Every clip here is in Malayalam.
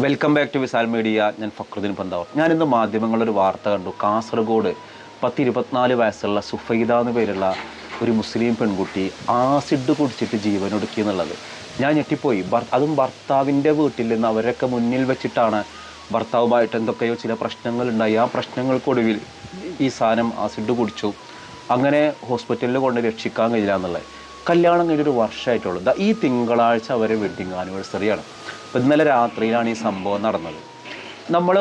Welcome back to Visal media. ഞാൻ ഫക്രുദ്ദീൻ പന്താവ്. ഞാനിന്ന് മാധ്യമങ്ങളൊരു വാർത്ത കണ്ടു. കാസർഗോഡ് 24 വയസ്സുള്ള സുഫൈദ എന്ന് പേരുള്ള ഒരു മുസ്ലിം പെൺകുട്ടി ആസിഡ് കുടിച്ചിട്ട് ജീവനൊടുക്കി എന്നുള്ളത് ഞാൻ ഞെട്ടിപ്പോയി. അതും ഭർത്താവിൻ്റെ വീട്ടിൽ നിന്ന് അവരൊക്കെ മുന്നിൽ വെച്ചിട്ടാണ്. ഭർത്താവുമായിട്ട് എന്തൊക്കെയോ ചില പ്രശ്നങ്ങളുണ്ടായി. ആ പ്രശ്നങ്ങൾക്കൊടുവിൽ ഈ സാധനം ആസിഡ് കുടിച്ചു. അങ്ങനെ ഹോസ്പിറ്റലിൽ കൊണ്ട് രക്ഷിക്കാൻ കഴിയില്ല എന്നുള്ളത്. കല്യാണം കഴിഞ്ഞൊരു വർഷമായിട്ടുള്ളൂ. ഈ തിങ്കളാഴ്ച അവരെ വെഡ്ഡിങ് ആനിവേഴ്സറിയാണ്. അപ്പോൾ ഇന്നലെ രാത്രിയിലാണ് ഈ സംഭവം നടന്നത്. നമ്മൾ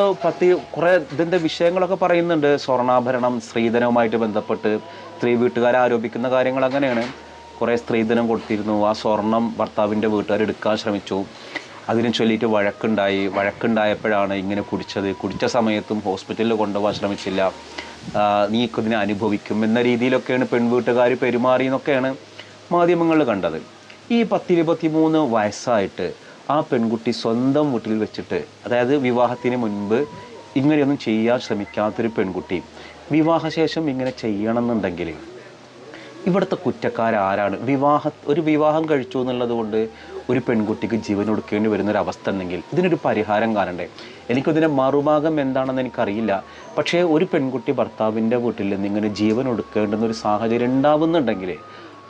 കുറേ ഇതിൻ്റെ വിഷയങ്ങളൊക്കെ പറയുന്നുണ്ട്. സ്വർണ്ണാഭരണം, സ്ത്രീധനവുമായിട്ട് ബന്ധപ്പെട്ട് സ്ത്രീ വീട്ടുകാർ ആരോപിക്കുന്ന കാര്യങ്ങൾ അങ്ങനെയാണ്. കുറേ സ്ത്രീധനം കൊടുത്തിരുന്നു. ആ സ്വർണം ഭർത്താവിൻ്റെ വീട്ടുകാർ എടുക്കാൻ ശ്രമിച്ചു. അതിനെ ചൊല്ലിയിട്ട് വഴക്കുണ്ടായപ്പോഴാണ് ഇങ്ങനെ കുടിച്ചത്. കുടിച്ച സമയത്തും ഹോസ്പിറ്റലിൽ കൊണ്ടുപോകാൻ ശ്രമിച്ചില്ല. നീക്കതിനെ അനുഭവിക്കും എന്ന രീതിയിലൊക്കെയാണ് പെൺവീട്ടുകാർ പെരുമാറിയെന്നൊക്കെയാണ് മാധ്യമങ്ങളിൽ കണ്ടത്. ഈ 23 വയസ്സായിട്ട് ആ പെൺകുട്ടി സ്വന്തം വീട്ടിൽ വെച്ചിട്ട്, അതായത് വിവാഹത്തിന് മുൻപ് ഇങ്ങനെയൊന്നും ചെയ്യാൻ ശ്രമിക്കാത്തൊരു പെൺകുട്ടി വിവാഹശേഷം ഇങ്ങനെ ചെയ്യണമെന്നുണ്ടെങ്കിൽ ഇവിടുത്തെ കുറ്റക്കാരാരാണ്? ഒരു വിവാഹം കഴിച്ചു എന്നുള്ളത് കൊണ്ട് ഒരു പെൺകുട്ടിക്ക് ജീവൻ കൊടുക്കേണ്ടി വരുന്നൊരവസ്ഥ ഉണ്ടെങ്കിൽ ഇതിനൊരു പരിഹാരം കാണണ്ടേ? എനിക്കതിൻ്റെ മറുഭാഗം എന്താണെന്ന് എനിക്കറിയില്ല. പക്ഷേ ഒരു പെൺകുട്ടി ഭർത്താവിൻ്റെ വീട്ടിൽ നിന്ന് ഇങ്ങനെ ജീവൻ കൊടുക്കേണ്ടുന്നൊരു സാഹചര്യം ഉണ്ടാവുന്നുണ്ടെങ്കിൽ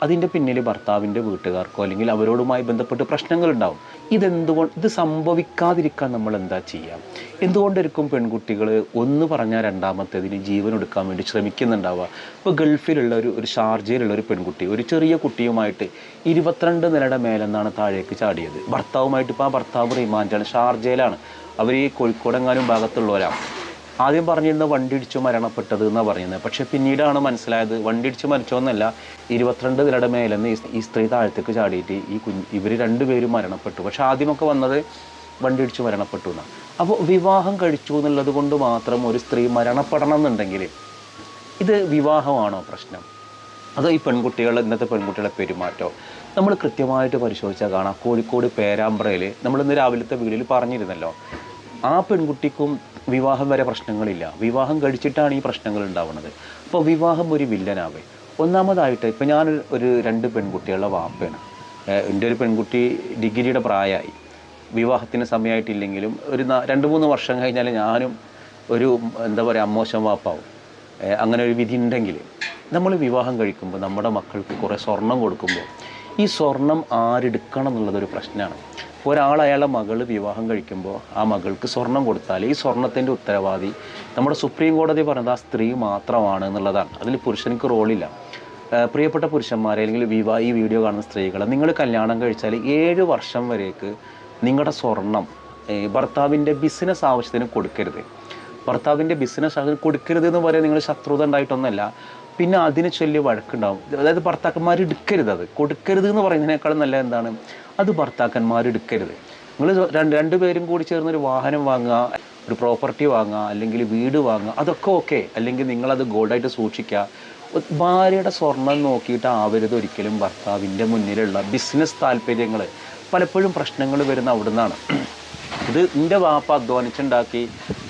അതിൻ്റെ പിന്നിൽ ഭർത്താവിൻ്റെ വീട്ടുകാർക്കോ അല്ലെങ്കിൽ അവരോടുമായി ബന്ധപ്പെട്ട് പ്രശ്നങ്ങളുണ്ടാവും. ഇത് സംഭവിക്കാതിരിക്കാൻ നമ്മൾ എന്താ ചെയ്യുക? എന്തുകൊണ്ടായിരിക്കും പെൺകുട്ടികൾ ഒന്ന് പറഞ്ഞാൽ രണ്ടാമത്തേതിന് ജീവൻ എടുക്കാൻ വേണ്ടി ശ്രമിക്കുന്നുണ്ടാവുക? ഇപ്പോൾ ഗൾഫിലുള്ള ഒരു ഷാർജയിലുള്ള ഒരു പെൺകുട്ടി ഒരു ചെറിയ കുട്ടിയുമായിട്ട് 22 നിലയുടെ മേലെന്നാണ് താഴേക്ക് ചാടിയത്. ഭർത്താവുമായിട്ട് ഇപ്പോൾ ആ ഭർത്താവ് റിമാൻഡാണ്, ഷാർജയിലാണ്. അവർ ഈ കോഴിക്കോടെങ്ങാനും ഭാഗത്തുള്ളവരാണ്. ആദ്യം പറഞ്ഞിരുന്ന വണ്ടി ഇടിച്ചു മരണപ്പെട്ടത് എന്നാണ് പറയുന്നത്. പക്ഷേ പിന്നീടാണ് മനസ്സിലായത് വണ്ടി ഇടിച്ച് മരിച്ചോന്നല്ല, 22 നിലയുടെ മേലെന്ന് ഈ സ്ത്രീ താഴത്തേക്ക് ചാടിയിട്ട് ഇവർ രണ്ടുപേരും മരണപ്പെട്ടു. പക്ഷെ ആദ്യമൊക്കെ വന്നത് വണ്ടി ഇടിച്ച് മരണപ്പെട്ടു എന്നാണ്. അപ്പോൾ വിവാഹം കഴിച്ചു എന്നുള്ളത് കൊണ്ട് മാത്രം ഒരു സ്ത്രീ മരണപ്പെടണം എന്നുണ്ടെങ്കിൽ ഇത് വിവാഹമാണോ പ്രശ്നം? അതോ ഈ ഇന്നത്തെ പെൺകുട്ടികളെ പെരുമാറ്റോ? നമ്മൾ കൃത്യമായിട്ട് പരിശോധിച്ചാൽ കാണാം. കോഴിക്കോട് പേരാമ്പ്രയിൽ നമ്മളിന്ന് രാവിലത്തെ വീഡിയോയിൽ പറഞ്ഞിരുന്നല്ലോ, ആ പെൺകുട്ടിക്കും വിവാഹം വരെ പ്രശ്നങ്ങളില്ല. വിവാഹം കഴിച്ചിട്ടാണ് ഈ പ്രശ്നങ്ങൾ ഉണ്ടാവുന്നത്. അപ്പോൾ വിവാഹം ഒരു വില്ലനാവേ. ഒന്നാമതായിട്ട് ഇപ്പോൾ ഞാൻ 2 പെൺകുട്ടികളുടെ വാപ്പയാണ്. എൻ്റെ ഒരു പെൺകുട്ടി ഡിഗ്രിയുടെ പ്രായമായി. വിവാഹത്തിന് സമയമായിട്ടില്ലെങ്കിലും ഒരു 2-3 വർഷം കഴിഞ്ഞാൽ ഞാനും ഒരു അമ്മോശം വാപ്പാവും. അങ്ങനെ ഒരു വിധി ഉണ്ടെങ്കിൽ നമ്മൾ വിവാഹം കഴിക്കുമ്പോൾ നമ്മുടെ മക്കൾക്ക് കുറേ സ്വർണം കൊടുക്കുമ്പോൾ ഈ സ്വർണം ആരെടുക്കണം എന്നുള്ളതൊരു പ്രശ്നമാണ്. അയാളുടെ മകൾ വിവാഹം കഴിക്കുമ്പോൾ ആ മകൾക്ക് സ്വർണം കൊടുത്താൽ ഈ സ്വർണത്തിൻ്റെ ഉത്തരവാദി നമ്മുടെ സുപ്രീം കോടതി പറഞ്ഞത് ആ സ്ത്രീ മാത്രമാണ് എന്നുള്ളതാണ്. അതിൽ പുരുഷനിക്ക് റോളില്ല. പ്രിയപ്പെട്ട പുരുഷന്മാരെ അല്ലെങ്കിൽ ഈ വീഡിയോ കാണുന്ന സ്ത്രീകളെ, നിങ്ങൾ കല്യാണം കഴിച്ചാൽ 7 വർഷം വരേക്ക് നിങ്ങളുടെ സ്വർണം ഭർത്താവിൻ്റെ ബിസിനസ് ആവശ്യത്തിന് കൊടുക്കരുത്. ഭർത്താവിൻ്റെ ബിസിനസ് ആവശ്യത്തിന് കൊടുക്കരുത് എന്ന് പറയാൻ നിങ്ങൾ ശത്രുത ഉണ്ടായിട്ടൊന്നുമല്ല. പിന്നെ അതിനെ ചൊല്ലി വഴക്കുണ്ടാവും. അതായത് ഭർത്താക്കന്മാർ എടുക്കരുത്. അത് കൊടുക്കരുത് എന്ന് പറയുന്നതിനേക്കാളും നല്ല എന്താണ്, അത് ഭർത്താക്കന്മാർ എടുക്കരുത്. നിങ്ങൾ രണ്ടുപേരും കൂടി ചേർന്നൊരു വാഹനം വാങ്ങുക, ഒരു പ്രോപ്പർട്ടി വാങ്ങുക, അല്ലെങ്കിൽ വീട് വാങ്ങുക, അതൊക്കെ ഓക്കെ. അല്ലെങ്കിൽ നിങ്ങളത് ഗോൾഡായിട്ട് സൂക്ഷിക്കുക. ഭാര്യയുടെ സ്വർണം നോക്കിയിട്ട് ആവരുത് ഒരിക്കലും ഭർത്താവിൻ്റെ മുന്നിലുള്ള ബിസിനസ് താല്പര്യങ്ങൾ. പലപ്പോഴും പ്രശ്നങ്ങൾ വരുന്ന അവിടെ നിന്നാണ്. ഇത് എൻ്റെ വാപ്പ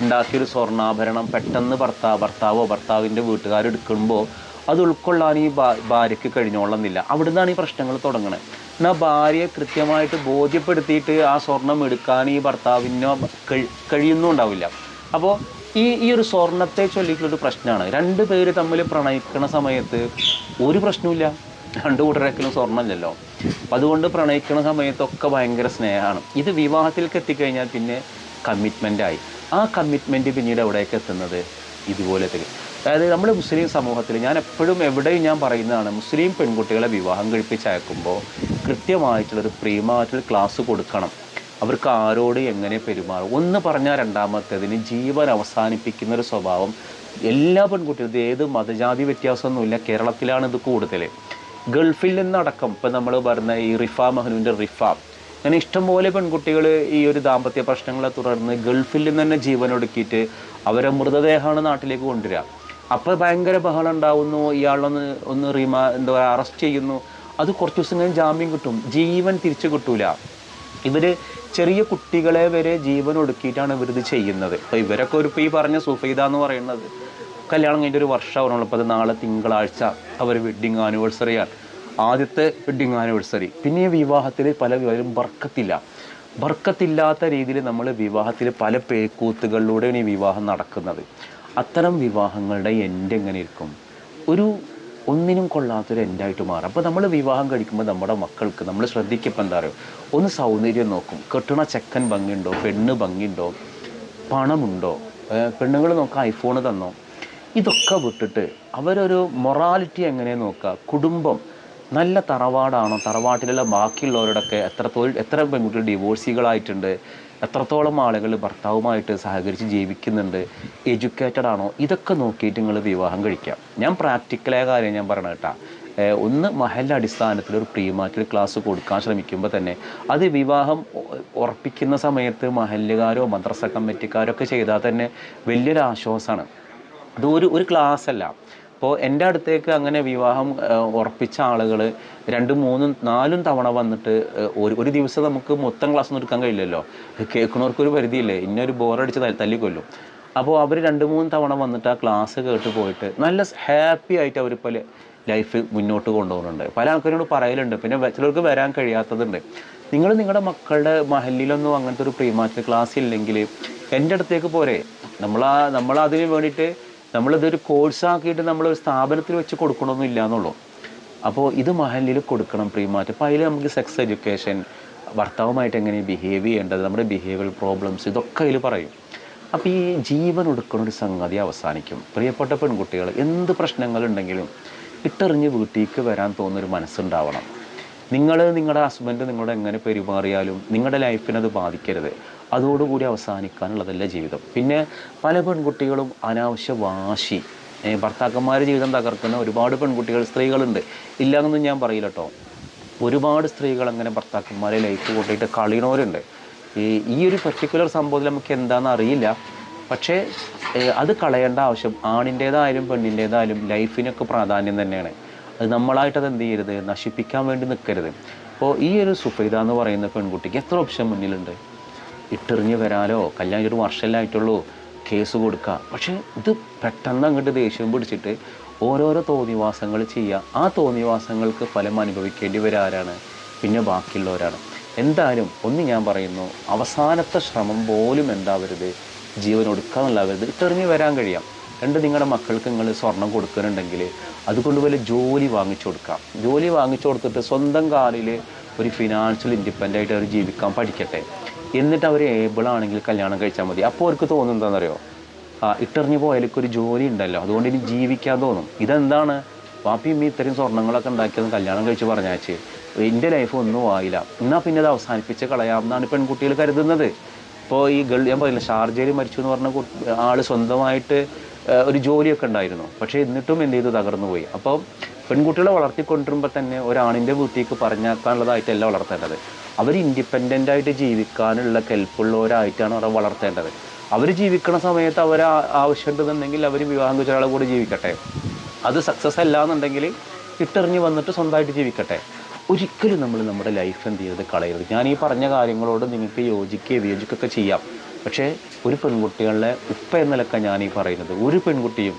ഉണ്ടാക്കിയൊരു സ്വർണ്ണാഭരണം പെട്ടെന്ന് ഭർത്താവിൻ്റെ വീട്ടുകാരെടുക്കുമ്പോൾ അത് ഉൾക്കൊള്ളാൻ ഈ ഭാര്യയ്ക്ക് കഴിഞ്ഞോളുന്നില്ല. അവിടെ നിന്നാണ് ഈ പ്രശ്നങ്ങൾ തുടങ്ങുന്നത്. എന്നാൽ ഭാര്യയെ കൃത്യമായിട്ട് ബോധ്യപ്പെടുത്തിയിട്ട് ആ സ്വർണം എടുക്കാൻ ഈ ഭർത്താവിനോ കഴിയുന്നുണ്ടാവില്ല. അപ്പോൾ ഈ ഒരു സ്വർണത്തെ ചൊല്ലിയിട്ടുള്ളൊരു പ്രശ്നമാണ്. 2 പേര് തമ്മിൽ പ്രണയിക്കുന്ന സമയത്ത് ഒരു പ്രശ്നമില്ല. 2 കൂട്ടരൊക്കെയും സ്വർണ്ണമില്ലല്ലോ. അപ്പം അതുകൊണ്ട് പ്രണയിക്കുന്ന സമയത്തൊക്കെ ഭയങ്കര സ്നേഹമാണ്. ഇത് വിവാഹത്തിലേക്ക് എത്തിക്കഴിഞ്ഞാൽ പിന്നെ കമ്മിറ്റ്മെൻറ്റായി. ആ കമ്മിറ്റ്മെൻറ്റ് പിന്നീട് എവിടേക്ക് എത്തുന്നത്? ഇതുപോലത്തെ, അതായത് നമ്മുടെ മുസ്ലിം സമൂഹത്തിൽ ഞാൻ എപ്പോഴും എവിടെയും ഞാൻ പറയുന്നതാണ്, മുസ്ലിം പെൺകുട്ടികളെ വിവാഹം കഴിപ്പിച്ചയക്കുമ്പോൾ കൃത്യമായിട്ടുള്ളൊരു പ്രീമാറ്റൽ ക്ലാസ് കൊടുക്കണം. അവർക്ക് ആരോട് എങ്ങനെ പെരുമാറും. ഒന്ന് പറഞ്ഞാൽ രണ്ടാമത്തേതിന് ജീവൻ അവസാനിപ്പിക്കുന്നൊരു സ്വഭാവം എല്ലാ പെൺകുട്ടികളും, ഏത് മതജാതി വ്യത്യാസമൊന്നുമില്ല. കേരളത്തിലാണ് ഇത് കൂടുതൽ. ഗൾഫിൽ നിന്നടക്കം ഇപ്പം നമ്മൾ പറഞ്ഞ ഈ മഹ്നുവിൻ്റെ അങ്ങനെ ഇഷ്ടംപോലെ പെൺകുട്ടികൾ ഈ ഒരു ദാമ്പത്യ പ്രശ്നങ്ങളെ തുടർന്ന് ഗൾഫിൽ നിന്ന് തന്നെ ജീവനൊടുക്കിയിട്ട് അവരെ മൃതദേഹമാണ് നാട്ടിലേക്ക് കൊണ്ടുവരിക. അപ്പോൾ ഭയങ്കര ബഹളം ഉണ്ടാവുന്നു. ഇയാളൊന്ന് അറസ്റ്റ് ചെയ്യുന്നു. അത് കുറച്ച് ദിവസം കഴിഞ്ഞ് ജാമ്യം കിട്ടും. ജീവൻ തിരിച്ചു കിട്ടൂല. ഇവർ ചെറിയ കുട്ടികളെ വരെ ജീവൻ ഒടുക്കിയിട്ടാണ് ഇവരിത് ചെയ്യുന്നത്. അപ്പോൾ ഇവരൊക്കെ ഈ പറഞ്ഞ സുഫൈദ എന്ന് പറയുന്നത് കല്യാണം കഴിഞ്ഞിട്ട് ഒരു വർഷമാണുള്ളൂ. അപ്പോൾ അത് നാളെ തിങ്കളാഴ്ച അവർ വെഡ്ഡിങ് ആനിവേഴ്സറിയാണ്. ആദ്യത്തെ വെഡ്ഡിങ് ആനിവേഴ്സറി. പിന്നെ ഈ വിവാഹത്തിൽ പല വിവാഹത്തിലും ബർക്കത്തില്ല. ബർക്കത്തില്ലാത്ത രീതിയിൽ നമ്മൾ വിവാഹത്തിൽ പല പേക്കൂത്തുകളിലൂടെയാണ് ഈ വിവാഹം നടക്കുന്നത്. അത്തരം വിവാഹങ്ങളുടെ എൻഡ് എങ്ങനെ ഇരിക്കും? ഒരു ഒന്നിനും കൊള്ളാത്തൊരു എൻഡായിട്ട് മാറും. അപ്പോൾ നമ്മൾ വിവാഹം കഴിക്കുമ്പോൾ നമ്മുടെ മക്കൾക്ക് നമ്മൾ ശ്രദ്ധിക്കപ്പോൾ എന്താ പറയുക, ഒന്ന് സൗന്ദര്യം നോക്കും. കെട്ടണ ചെക്കൻ ഭംഗിയുണ്ടോ, പെണ്ണ് ഭംഗിയുണ്ടോ, പണമുണ്ടോ, പെണ്ണുങ്ങൾ നോക്കുക ഐഫോൺ തന്നോ, ഇതൊക്കെ വിട്ടിട്ട് അവരൊരു മൊറാലിറ്റി എങ്ങനെ നോക്കുക. കുടുംബം നല്ല തറവാടാണോ, തറവാട്ടിലുള്ള ബാക്കിയുള്ളവരോടൊക്കെ എത്ര പെൺകുട്ടികൾ ഡിവോഴ്സികളായിട്ടുണ്ട്, എത്രത്തോളം ആളുകൾ ഭർത്താവുമായിട്ട് സഹകരിച്ച് ജീവിക്കുന്നുണ്ട്, എഡ്യൂക്കേറ്റഡ് ആണോ, ഇതൊക്കെ നോക്കിയിട്ട് നിങ്ങൾ വിവാഹം കഴിക്കാം. ഞാൻ പ്രാക്ടിക്കലായ കാര്യം ഞാൻ പറഞ്ഞ കേട്ടാ. ഒന്ന് മഹൽ അടിസ്ഥാനത്തിൽ ഒരു പ്രീ മാരിറ്റൽ ക്ലാസ് കൊടുക്കാൻ ശ്രമിക്കുമ്പോൾ തന്നെ അത് വിവാഹം ഉറപ്പിക്കുന്ന സമയത്ത് മഹല്ലുകാരോ മദ്രസ കമ്മിറ്റിക്കാരോ ഒക്കെ ചെയ്താൽ തന്നെ വലിയൊരു ആശ്വാസമാണ്. അത് ഒരു ക്ലാസ് അല്ല. അപ്പോൾ എൻ്റെ അടുത്തേക്ക് അങ്ങനെ വിവാഹം ഉറപ്പിച്ച ആളുകൾ 2, 3, 4 തവണ വന്നിട്ട് ഒരു ദിവസം നമുക്ക് മൊത്തം ക്ലാസ് ഒന്നും എടുക്കാൻ കഴിയില്ലല്ലോ, കേൾക്കുന്നവർക്കൊരു പരിധിയില്ലേ, ഇന്നൊരു ബോറടിച്ച് തല്ലിക്കൊല്ലും. അപ്പോൾ അവർ 2, 3 തവണ വന്നിട്ട് ആ ക്ലാസ് കേട്ട് പോയിട്ട് നല്ല ഹാപ്പി ആയിട്ട് അവരിപ്പോൾ ലൈഫ് മുന്നോട്ട് കൊണ്ടുപോകുന്നുണ്ട്. പല ആൾക്കാരോട് പറയലുണ്ട്. പിന്നെ ചിലർക്ക് വരാൻ കഴിയാത്തതുണ്ട്. നിങ്ങൾ നിങ്ങളുടെ മക്കളുടെ മഹല്ലിലൊന്നും അങ്ങനത്തെ ഒരു പ്രീ മാരിറ്റൽ ക്ലാസ് ഇല്ലെങ്കിൽ എൻ്റെ അടുത്തേക്ക് പോരെ. നമ്മളതിന് വേണ്ടിയിട്ട് നമ്മളിതൊരു കോഴ്സാക്കിയിട്ട് നമ്മളൊരു സ്ഥാപനത്തിൽ വെച്ച് കൊടുക്കണമെന്നും ഇല്ല എന്നുള്ളൂ. അപ്പോൾ ഇത് മഹല്ലിൽ കൊടുക്കണം പ്രീ മാരിറ്റൽ. അപ്പോൾ അതിൽ നമുക്ക് സെക്സ് എഡ്യൂക്കേഷൻ, ഭർത്താവുമായിട്ട് എങ്ങനെ ബിഹേവ് ചെയ്യേണ്ടത്, നമ്മുടെ ബിഹേവിയർ പ്രോബ്ലംസ്, ഇതൊക്കെ അതിൽ പറയും. അപ്പോൾ ഈ ജീവൻ ഒടുക്കണ ഒരു സംഗതി അവസാനിക്കും. പ്രിയപ്പെട്ട പെൺകുട്ടികൾ, എന്ത് പ്രശ്നങ്ങളുണ്ടെങ്കിലും ഇട്ടെറിഞ്ഞ് വീട്ടിലേക്ക് വരാൻ തോന്നുന്നൊരു മനസ്സുണ്ടാവണം. നിങ്ങളുടെ ഹസ്ബൻഡ് നിങ്ങളോട് എങ്ങനെ പെരുമാറിയാലും നിങ്ങളുടെ ലൈഫിനത് ബാധിക്കരുത്. അതോടുകൂടി അവസാനിക്കാനുള്ളതല്ല ജീവിതം. പിന്നെ പല പെൺകുട്ടികളും അനാവശ്യ വാശി, ഭർത്താക്കന്മാരുടെ ജീവിതം തകർക്കുന്ന ഒരുപാട് പെൺകുട്ടികൾ, സ്ത്രീകളുണ്ട്, ഇല്ലയെന്നൊന്നും ഞാൻ പറയില്ല കേട്ടോ. ഒരുപാട് സ്ത്രീകൾ അങ്ങനെ ഭർത്താക്കന്മാരെ ലൈഫ് കൊണ്ടിട്ട് കളിയണവരുണ്ട്. ഈ ഒരു പെർട്ടിക്കുലർ സംഭവത്തിൽ നമുക്ക് എന്താണെന്ന് അറിയില്ല. പക്ഷേ അത് കളയേണ്ട ആവശ്യം ആണിൻ്റേതായാലും പെണ്ണിൻ്റേതായാലും ലൈഫിനൊക്കെ പ്രാധാന്യം തന്നെയാണ്. അത് നമ്മളായിട്ടത് എന്ത് ചെയ്യരുത്, നശിപ്പിക്കാൻ വേണ്ടി നിൽക്കരുത്. അപ്പോൾ ഈ ഒരു സുഫൈദ എന്ന് പറയുന്ന പെൺകുട്ടിക്ക് എത്ര ഓപ്ഷൻ മുന്നിലുണ്ട്. ഇട്ടെറിഞ്ഞ് വരാലോ, കല്യാണം ഒരു വർഷമല്ലായിട്ടുള്ളൂ, കേസ് കൊടുക്കുക. പക്ഷേ ഇത് പെട്ടെന്ന് അങ്ങോട്ട് ദേഷ്യം പിടിച്ചിട്ട് ഓരോരോ തോന്നിവാസങ്ങൾ ചെയ്യുക. ആ തോന്നിവാസങ്ങൾക്ക് ഫലം അനുഭവിക്കേണ്ടി വരാരാണ്? പിന്നെ ബാക്കിയുള്ളവരാണ്. എന്തായാലും ഒന്ന് ഞാൻ പറയുന്നു, അവസാനത്തെ ശ്രമം പോലും എന്താവരുത്, ജീവൻ ഒടുക്കാന്നുള്ളവരുത്. ഇട്ടെറിഞ്ഞ് വരാൻ കഴിയാം. 2, നിങ്ങളുടെ മക്കൾക്ക് നിങ്ങൾ സ്വർണം കൊടുക്കുന്നുണ്ടെങ്കിൽ അതുകൊണ്ട് വല്ല ജോലി വാങ്ങിച്ചു കൊടുക്കാം. ജോലി വാങ്ങിച്ചു കൊടുത്തിട്ട് സ്വന്തം കാലിൽ ഒരു ഫിനാൻഷ്യൽ ഇൻഡിപെൻഡൻ്റ് ആയിട്ട് അവർ ജീവിക്കാൻ പഠിക്കട്ടെ. എന്നിട്ട് അവർ ഏബിൾ ആണെങ്കിൽ കല്യാണം കഴിച്ചാൽ മതി. അപ്പോൾ അവർക്ക് തോന്നുന്നത് എന്താണെന്നറിയോ, ഇട്ടെറിഞ്ഞ് പോയാലേക്കൊരു ജോലി ഉണ്ടല്ലോ, അതുകൊണ്ട് ഇനി ജീവിക്കാൻ തോന്നും. ഇതെന്താണ്, വാപ്പിയും ഇത്രയും സ്വർണ്ണങ്ങളൊക്കെ ഉണ്ടാക്കിയതും കല്യാണം കഴിച്ച് പറഞ്ഞാച്ച് എൻ്റെ ലൈഫ് ഒന്നും ആയില്ല, എന്നാൽ പിന്നെ അത് അവസാനിപ്പിച്ച് കളയാമെന്നാണ് പെൺകുട്ടികൾ കരുതുന്നത്. ഇപ്പോൾ ഈ ഞാൻ പറയില്ല, ഷാർജയിൽ മരിച്ചു എന്ന് പറഞ്ഞ ആൾ സ്വന്തമായിട്ട് ഒരു ജോലിയൊക്കെ ഉണ്ടായിരുന്നു. പക്ഷേ എന്നിട്ടും എന്ത് ചെയ്തു, തകർന്നു പോയി. അപ്പോൾ പെൺകുട്ടികളെ വളർത്തിക്കൊണ്ടിരുമ്പോൾ തന്നെ ഒരാണിൻ്റെ വീട്ടിലേക്ക് പറഞ്ഞേക്കാനുള്ളതായിട്ടല്ല വളർത്തേണ്ടത്. അവർ ഇൻഡിപെൻഡൻ്റായിട്ട് ജീവിക്കാനുള്ള കെൽപ്പുള്ളവരായിട്ടാണ് അവരെ വളർത്തേണ്ടത്. അവർ ജീവിക്കുന്ന സമയത്ത് അവർ ആവശ്യമുണ്ടെന്നുണ്ടെങ്കിൽ അവർ വിവാഹം കഴിച്ച ഒരാളെ കൂടെ ജീവിക്കട്ടെ. അത് സക്സസ് അല്ല എന്നുണ്ടെങ്കിൽ ഇട്ടെറിഞ്ഞ് വന്നിട്ട് സ്വന്തമായിട്ട് ജീവിക്കട്ടെ. ഒരിക്കലും നമ്മൾ നമ്മുടെ ലൈഫ് എന്ത് ചെയ്യരുത്, കളയരുത്. ഞാൻ ഈ പറഞ്ഞ കാര്യങ്ങളോട് നിങ്ങൾക്ക് യോജിക്കുകയോ വിയോജിക്കുകയൊക്കെ ചെയ്യാം. പക്ഷേ ഒരു പെൺകുട്ടികളുടെ ഉപ്പ എന്നലൊക്കെ ഞാൻ ഈ പറയുന്നത്, ഒരു പെൺകുട്ടിയും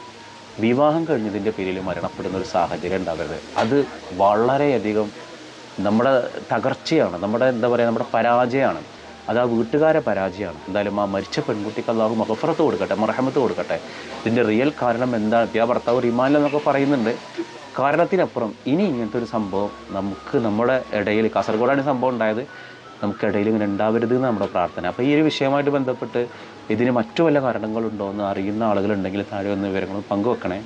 വിവാഹം കഴിഞ്ഞതിൻ്റെ പേരിൽ മരണപ്പെടുന്ന ഒരു സാഹചര്യം ഉണ്ടാവരുത്. അത് വളരെയധികം നമ്മുടെ തകർച്ചയാണ്, നമ്മുടെ എന്താ പറയുക, നമ്മുടെ പരാജയമാണ്. അത് ആ വീട്ടുകാരെ പരാജയമാണ്. എന്തായാലും ആ മരിച്ച പെൺകുട്ടിക്ക് അല്ലാഹു മഗ്ഫിറത്ത് കൊടുക്കട്ടെ, മർഹമത്ത് കൊടുക്കട്ടെ. ഇതിൻ്റെ റിയൽ കാരണം എന്താണ്, ആ ഭർത്താവ് റിമാൻഡിലെന്നൊക്കെ പറയുന്നുണ്ട്. കാരണത്തിനപ്പുറം ഇനി ഇങ്ങനത്തെ ഒരു സംഭവം നമ്മുടെ ഇടയിൽ, കാസർഗോഡാണ് സംഭവം ഉണ്ടായത്, നമുക്കിടയിൽ ഇങ്ങനെ ഉണ്ടാവരുത് എന്ന് നമ്മുടെ പ്രാർത്ഥന. അപ്പോൾ ഈ ഒരു വിഷയമായിട്ട് ബന്ധപ്പെട്ട് ഇതിന് മറ്റു വല്ല കാരണങ്ങളുണ്ടോ എന്ന് അറിയുന്ന ആളുകളുണ്ടെങ്കിൽ താഴെ വന്ന വിവരങ്ങളും പങ്കുവെക്കണേ.